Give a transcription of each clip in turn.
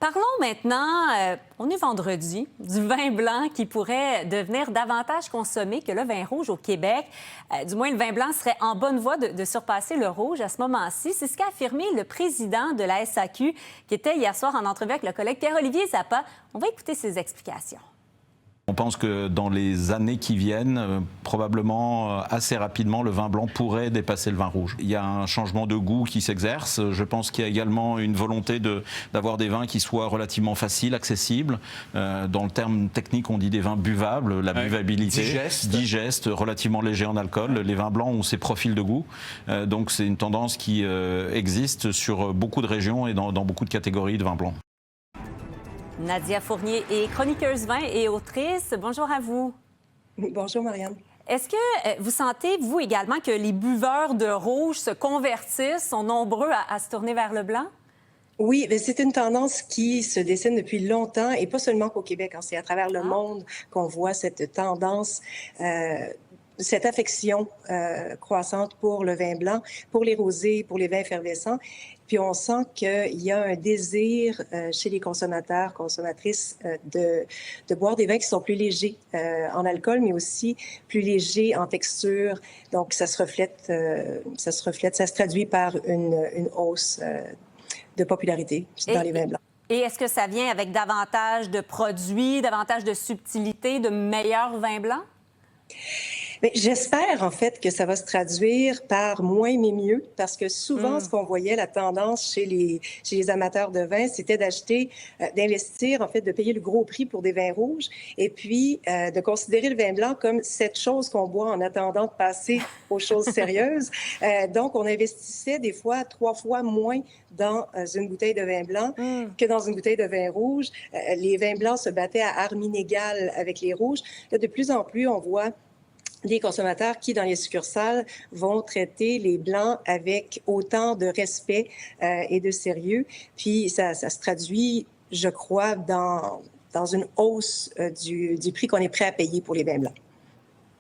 Parlons maintenant, on est vendredi, du vin blanc qui pourrait devenir davantage consommé que le vin rouge au Québec. Du moins, le vin blanc serait en bonne voie de surpasser le rouge à ce moment-ci. C'est ce qu'a affirmé le président de la SAQ, qui était hier soir en entrevue avec le collègue Pierre-Olivier Zappa. On va écouter ses explications. On pense que dans les années qui viennent, probablement assez rapidement, le vin blanc pourrait dépasser le vin rouge. Il y a un changement de goût qui s'exerce. Je pense qu'il y a également une volonté d'avoir des vins qui soient relativement faciles, accessibles. Dans le terme technique, on dit des vins buvables, la buvabilité, digeste, relativement léger en alcool. Les vins blancs ont ces profils de goût. Donc c'est une tendance qui existe sur beaucoup de régions et dans beaucoup de catégories de vins blancs. Nadia Fournier est chroniqueuse vin et autrice. Bonjour à vous. Bonjour, Marianne. Est-ce que vous sentez, vous également, que les buveurs de rouge se convertissent, sont nombreux à se tourner vers le blanc? Oui, mais c'est une tendance qui se dessine depuis longtemps et pas seulement qu'au Québec. C'est à travers le monde qu'on voit cette tendance, cette affection croissante pour le vin blanc, pour les rosés, pour les vins effervescents. Puis on sent qu'il y a un désir chez les consommateurs, consommatrices, de boire des vins qui sont plus légers en alcool, mais aussi plus légers en texture. Donc ça se reflète, ça se traduit par une hausse de popularité dans les vins blancs. Et est-ce que ça vient avec davantage de produits, davantage de subtilité, de meilleurs vins blancs? Mais j'espère, en fait, que ça va se traduire par moins mais mieux, parce que souvent, ce qu'on voyait, la tendance chez les amateurs de vin, c'était d'acheter, d'investir, en fait, de payer le gros prix pour des vins rouges, et puis de considérer le vin blanc comme cette chose qu'on boit en attendant de passer aux choses sérieuses. Donc, on investissait des fois 3 fois moins dans une bouteille de vin blanc que dans une bouteille de vin rouge. Les vins blancs se battaient à armes inégales avec les rouges. Là, de plus en plus, on voit des consommateurs qui, dans les succursales, vont traiter les blancs avec autant de respect et de sérieux. Puis ça se traduit, je crois, dans une hausse du prix qu'on est prêt à payer pour les vins blancs.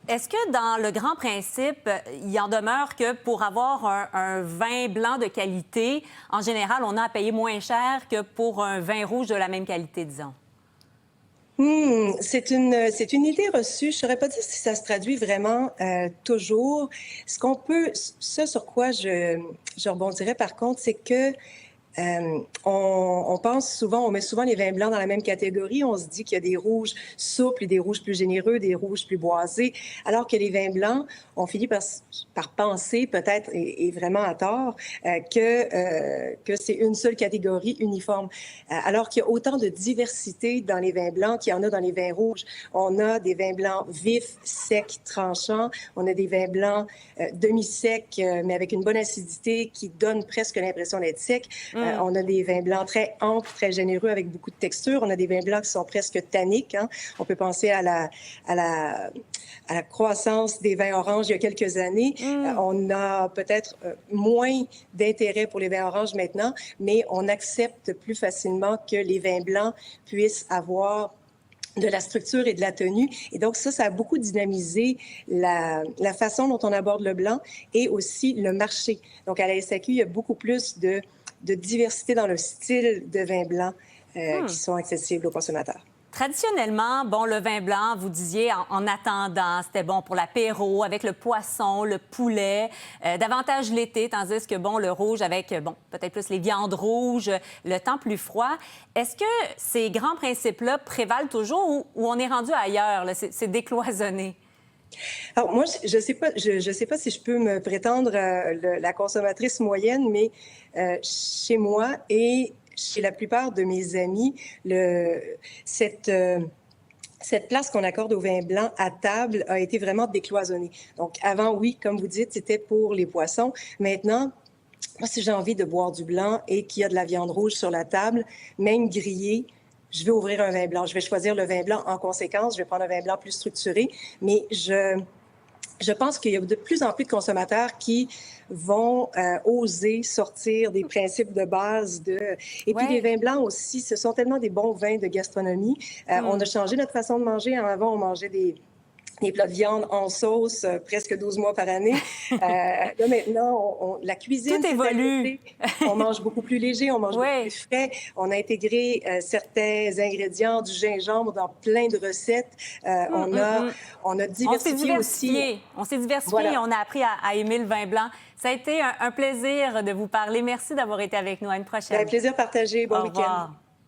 Est-ce que dans le grand principe, il en demeure que pour avoir un vin blanc de qualité, en général, on a à payer moins cher que pour un vin rouge de la même qualité, disons? C'est une idée reçue. Je ne saurais pas dire si ça se traduit vraiment toujours. Ce sur quoi je rebondirais par contre, c'est que on pense souvent, on met souvent les vins blancs dans la même catégorie. On se dit qu'il y a des rouges souples et des rouges plus généreux, des rouges plus boisés, alors que les vins blancs, on finit par penser, peut-être, et vraiment à tort, que c'est une seule catégorie uniforme. Alors qu'il y a autant de diversité dans les vins blancs qu'il y en a dans les vins rouges. On a des vins blancs vifs, secs, tranchants. On a des vins blancs demi-secs, mais avec une bonne acidité qui donne presque l'impression d'être secs. On a des vins blancs très amples, très généreux, avec beaucoup de texture. On a des vins blancs qui sont presque tanniques. On peut penser à la croissance des vins oranges il y a quelques années. On a peut-être moins d'intérêt pour les vins oranges maintenant, mais on accepte plus facilement que les vins blancs puissent avoir de la structure et de la tenue. Et donc ça a beaucoup dynamisé la façon dont on aborde le blanc et aussi le marché. Donc à la SAQ, il y a beaucoup plus de diversité dans le style de vin blanc qui sont accessibles aux consommateurs. Traditionnellement, bon, le vin blanc, vous disiez, en attendant, c'était bon pour l'apéro, avec le poisson, le poulet, davantage l'été, tandis que, bon, le rouge avec, bon, peut-être plus les viandes rouges, le temps plus froid. Est-ce que ces grands principes-là prévalent toujours ou on est rendu ailleurs, là? C'est décloisonné? Alors moi, je sais pas si je peux me prétendre la consommatrice moyenne, mais chez moi et chez la plupart de mes amis, cette place qu'on accorde au vin blanc à table a été vraiment décloisonnée. Donc avant, oui, comme vous dites, c'était pour les poissons. Maintenant, moi, si j'ai envie de boire du blanc et qu'il y a de la viande rouge sur la table, même grillée, je vais ouvrir un vin blanc. Je vais choisir le vin blanc en conséquence. Je vais prendre un vin blanc plus structuré. Mais je pense qu'il y a de plus en plus de consommateurs qui vont oser sortir des principes de base Et puis les vins blancs aussi, ce sont tellement des bons vins de gastronomie. On a changé notre façon de manger. Avant, on mangeait des des plats de viande en sauce presque 12 mois par année. Là, maintenant, la cuisine tout évolue. On mange beaucoup plus léger, on mange beaucoup plus frais. On a intégré certains ingrédients, du gingembre dans plein de recettes. On a diversifié aussi. On s'est diversifié Voilà. et on a appris à aimer le vin blanc. Ça a été un plaisir de vous parler. Merci d'avoir été avec nous. À une prochaine. Un plaisir partagé. Bon week-end. Au revoir.